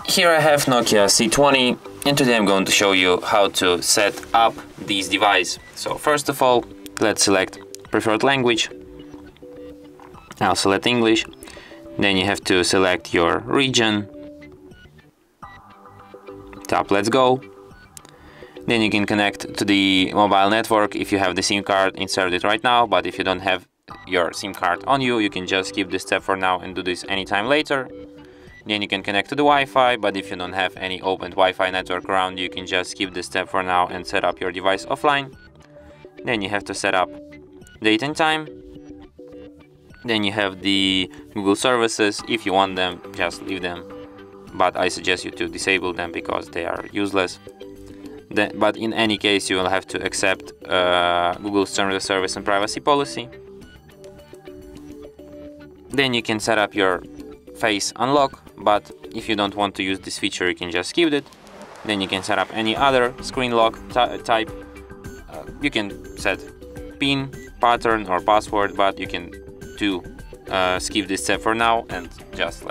Here I have Nokia C20, and today I'm going to show you how to set up this device. So first of all, let's select preferred language. I'll select English. Then you have to select your region. Tap Let's Go. Then you can connect to the mobile network. If you have the SIM card, insert it right now, but if you don't have your SIM card on you, you can just skip this step for now and do this anytime later. Then you can connect to the Wi-Fi, but if you don't have any open Wi-Fi network around, you can just skip this step for now and set up your device offline. Then you have to set up date and time. Then you have the Google services. If you want them, just leave them, but I suggest you to disable them because they are useless. But in any case, you will have to accept Google's terms of service and privacy policy. Then you can set up your face unlock, but if you don't want to use this feature, you can just skip it. Then you can set up any other screen lock type. You can set PIN, pattern or password, but you can skip this step for now and just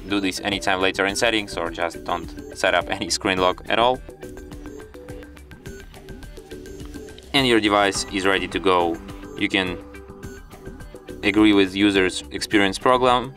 do this anytime later in settings, or just don't set up any screen lock at all. And your device is ready to go. You can agree with user's experience program